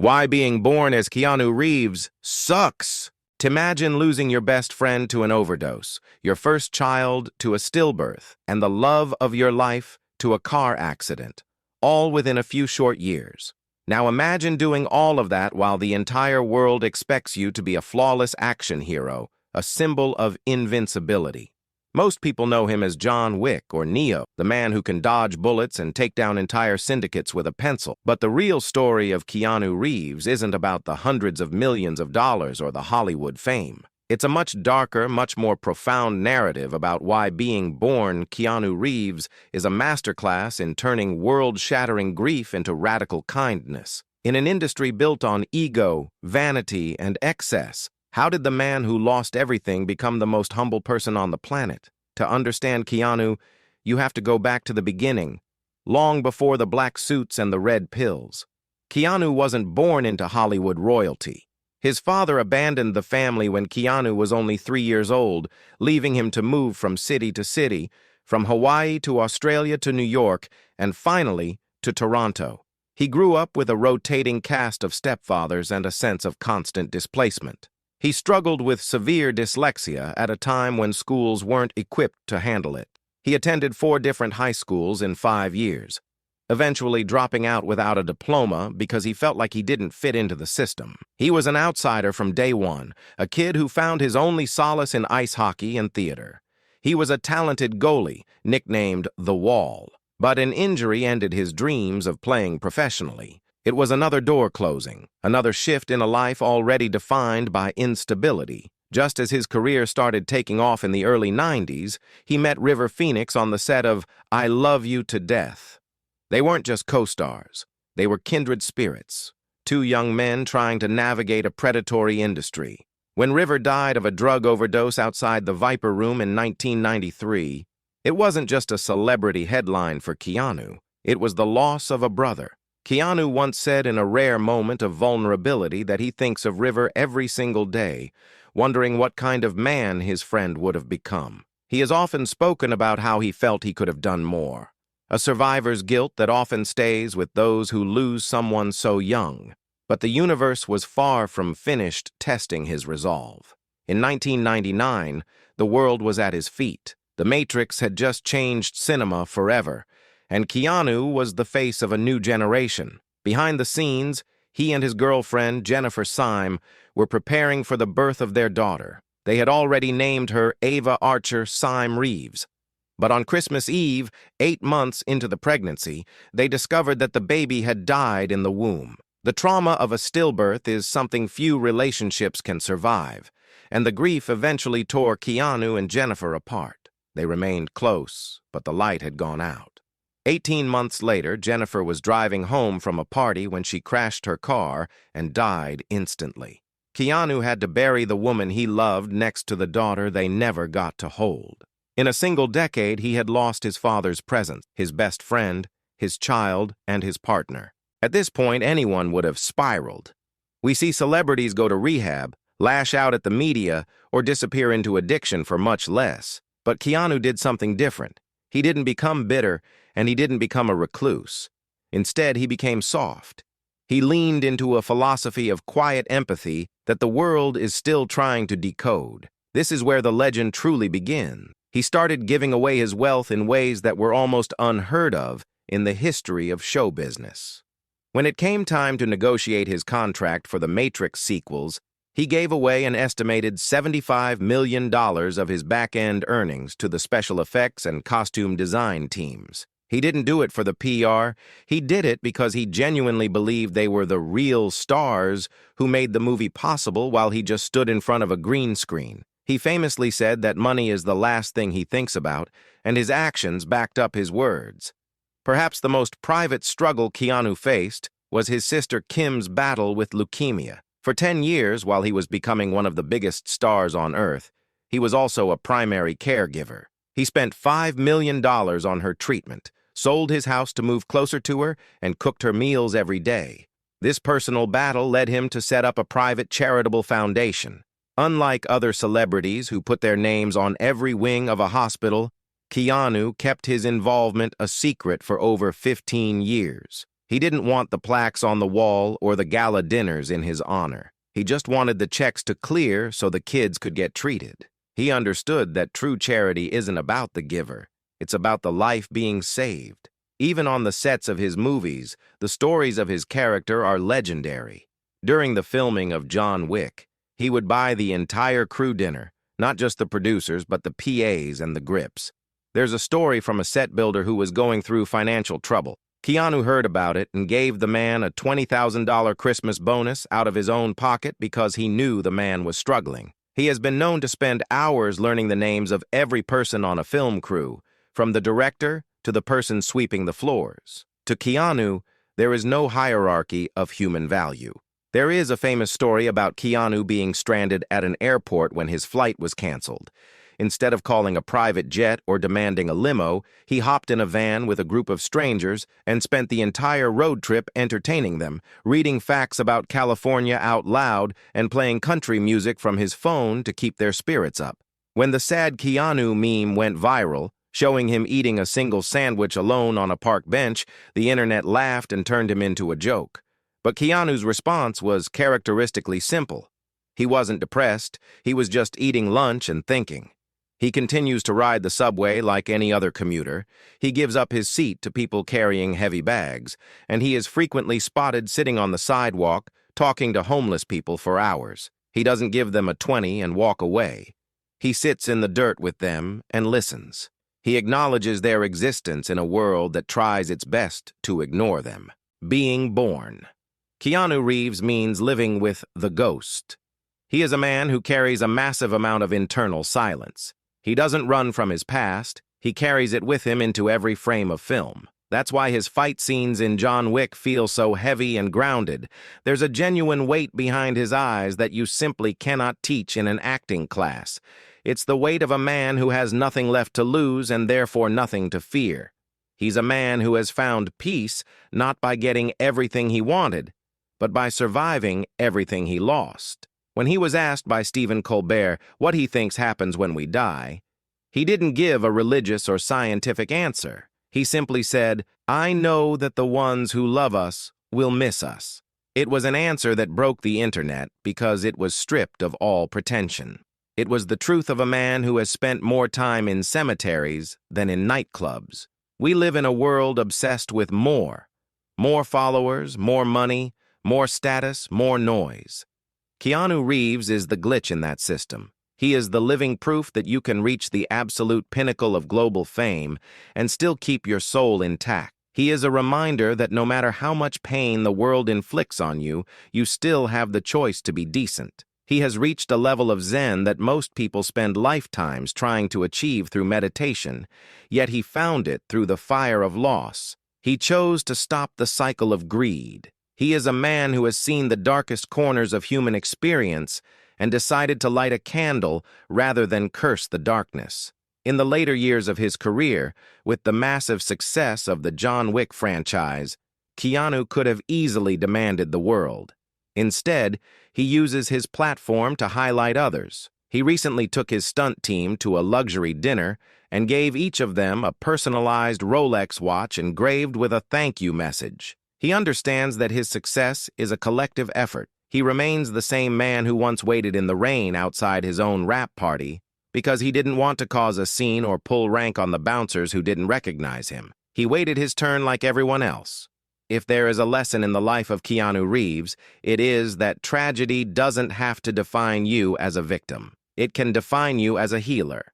Why being born as Keanu Reeves sucks. Imagine losing your best friend to an overdose, your first child to a stillbirth, and the love of your life to a car accident, all within a few short years. Now imagine doing all of that while the entire world expects you to be a flawless action hero, a symbol of invincibility. Most people know him as John Wick or Neo, the man who can dodge bullets and take down entire syndicates with a pencil. But the real story of Keanu Reeves isn't about the hundreds of millions of dollars or the Hollywood fame. It's a much darker, much more profound narrative about why being born Keanu Reeves is a masterclass in turning world-shattering grief into radical kindness. In an industry built on ego, vanity, and excess, how did the man who lost everything become the most humble person on the planet? To understand Keanu, you have to go back to the beginning, long before the black suits and the red pills. Keanu wasn't born into Hollywood royalty. His father abandoned the family when Keanu was only 3 years old, leaving him to move from city to city, from Hawaii to Australia to New York, and finally to Toronto. He grew up with a rotating cast of stepfathers and a sense of constant displacement. He struggled with severe dyslexia at a time when schools weren't equipped to handle it. He attended 4 different high schools in 5 years, eventually dropping out without a diploma because he felt like he didn't fit into the system. He was an outsider from day one, a kid who found his only solace in ice hockey and theater. He was a talented goalie, nicknamed The Wall, but an injury ended his dreams of playing professionally. It was another door closing, another shift in a life already defined by instability. Just as his career started taking off in the early 90s, he met River Phoenix on the set of I Love You to Death. They weren't just co-stars. They were kindred spirits, 2 young men trying to navigate a predatory industry. When River died of a drug overdose outside the Viper Room in 1993, it wasn't just a celebrity headline for Keanu. It was the loss of a brother. Keanu once said in a rare moment of vulnerability that he thinks of River every single day, wondering what kind of man his friend would have become. He has often spoken about how he felt he could have done more, a survivor's guilt that often stays with those who lose someone so young. But the universe was far from finished testing his resolve. In 1999, the world was at his feet. The Matrix had just changed cinema forever, and Keanu was the face of a new generation. Behind the scenes, he and his girlfriend, Jennifer Syme, were preparing for the birth of their daughter. They had already named her Ava Archer Syme Reeves. But on Christmas Eve, 8 months into the pregnancy, they discovered that the baby had died in the womb. The trauma of a stillbirth is something few relationships can survive, and the grief eventually tore Keanu and Jennifer apart. They remained close, but the light had gone out. 18 months later, Jennifer was driving home from a party when she crashed her car and died instantly. Keanu had to bury the woman he loved next to the daughter they never got to hold. In a single decade, he had lost his father's presence, his best friend, his child, and his partner. At this point, anyone would have spiraled. We see celebrities go to rehab, lash out at the media, or disappear into addiction for much less. But Keanu did something different. He didn't become bitter, and he didn't become a recluse. Instead, he became soft. He leaned into a philosophy of quiet empathy that the world is still trying to decode. This is where the legend truly begins. He started giving away his wealth in ways that were almost unheard of in the history of show business. When it came time to negotiate his contract for the Matrix sequels, he gave away an estimated $75 million of his back-end earnings to the special effects and costume design teams. He didn't do it for the PR. He did it because he genuinely believed they were the real stars who made the movie possible while he just stood in front of a green screen. He famously said that money is the last thing he thinks about, and his actions backed up his words. Perhaps the most private struggle Keanu faced was his sister Kim's battle with leukemia. For 10 years, while he was becoming one of the biggest stars on Earth, he was also a primary caregiver. He spent $5 million on her treatment, sold his house to move closer to her, and cooked her meals every day. This personal battle led him to set up a private charitable foundation. Unlike other celebrities who put their names on every wing of a hospital, Keanu kept his involvement a secret for over 15 years. He didn't want the plaques on the wall or the gala dinners in his honor. He just wanted the checks to clear so the kids could get treated. He understood that true charity isn't about the giver. It's about the life being saved. Even on the sets of his movies, the stories of his character are legendary. During the filming of John Wick, he would buy the entire crew dinner, not just the producers, but the PAs and the grips. There's a story from a set builder who was going through financial trouble. Keanu heard about it and gave the man a $20,000 Christmas bonus out of his own pocket because he knew the man was struggling. He has been known to spend hours learning the names of every person on a film crew, from the director to the person sweeping the floors. To Keanu, there is no hierarchy of human value. There is a famous story about Keanu being stranded at an airport when his flight was canceled. Instead of calling a private jet or demanding a limo, he hopped in a van with a group of strangers and spent the entire road trip entertaining them, reading facts about California out loud and playing country music from his phone to keep their spirits up. When the sad Keanu meme went viral, showing him eating a single sandwich alone on a park bench, the internet laughed and turned him into a joke. But Keanu's response was characteristically simple. He wasn't depressed, he was just eating lunch and thinking. He continues to ride the subway like any other commuter. He gives up his seat to people carrying heavy bags, and he is frequently spotted sitting on the sidewalk, talking to homeless people for hours. He doesn't give them a 20 and walk away. He sits in the dirt with them and listens. He acknowledges their existence in a world that tries its best to ignore them. Being born. Keanu Reeves means living with the ghost. He is a man who carries a massive amount of internal silence. He doesn't run from his past, he carries it with him into every frame of film. That's why his fight scenes in John Wick feel so heavy and grounded. There's a genuine weight behind his eyes that you simply cannot teach in an acting class. It's the weight of a man who has nothing left to lose and therefore nothing to fear. He's a man who has found peace not by getting everything he wanted, but by surviving everything he lost. When he was asked by Stephen Colbert what he thinks happens when we die, he didn't give a religious or scientific answer. He simply said, "I know that the ones who love us will miss us." It was an answer that broke the internet because it was stripped of all pretension. It was the truth of a man who has spent more time in cemeteries than in nightclubs. We live in a world obsessed with more. More followers, more money, more status, more noise. Keanu Reeves is the glitch in that system. He is the living proof that you can reach the absolute pinnacle of global fame and still keep your soul intact. He is a reminder that no matter how much pain the world inflicts on you, you still have the choice to be decent. He has reached a level of zen that most people spend lifetimes trying to achieve through meditation, yet he found it through the fire of loss. He chose to stop the cycle of greed. He is a man who has seen the darkest corners of human experience and decided to light a candle rather than curse the darkness. In the later years of his career, with the massive success of the John Wick franchise, Keanu could have easily demanded the world. Instead, he uses his platform to highlight others. He recently took his stunt team to a luxury dinner and gave each of them a personalized Rolex watch engraved with a thank you message. He understands that his success is a collective effort. He remains the same man who once waited in the rain outside his own rap party because he didn't want to cause a scene or pull rank on the bouncers who didn't recognize him. He waited his turn like everyone else. If there is a lesson in the life of Keanu Reeves, it is that tragedy doesn't have to define you as a victim. It can define you as a healer.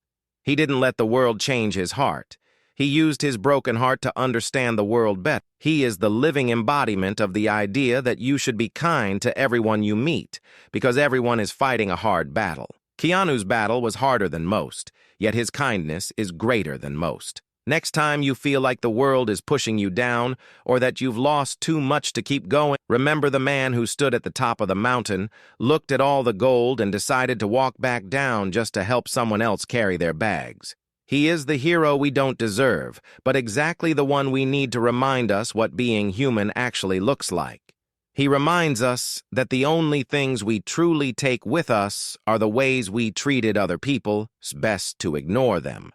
He didn't let the world change his heart. He used his broken heart to understand the world better. He is the living embodiment of the idea that you should be kind to everyone you meet, because everyone is fighting a hard battle. Keanu's battle was harder than most, yet his kindness is greater than most. Next time you feel like the world is pushing you down, or that you've lost too much to keep going, remember the man who stood at the top of the mountain, looked at all the gold, and decided to walk back down just to help someone else carry their bags. He is the hero we don't deserve, but exactly the one we need to remind us what being human actually looks like. He reminds us that the only things we truly take with us are the ways we treated other people. It's best to ignore them.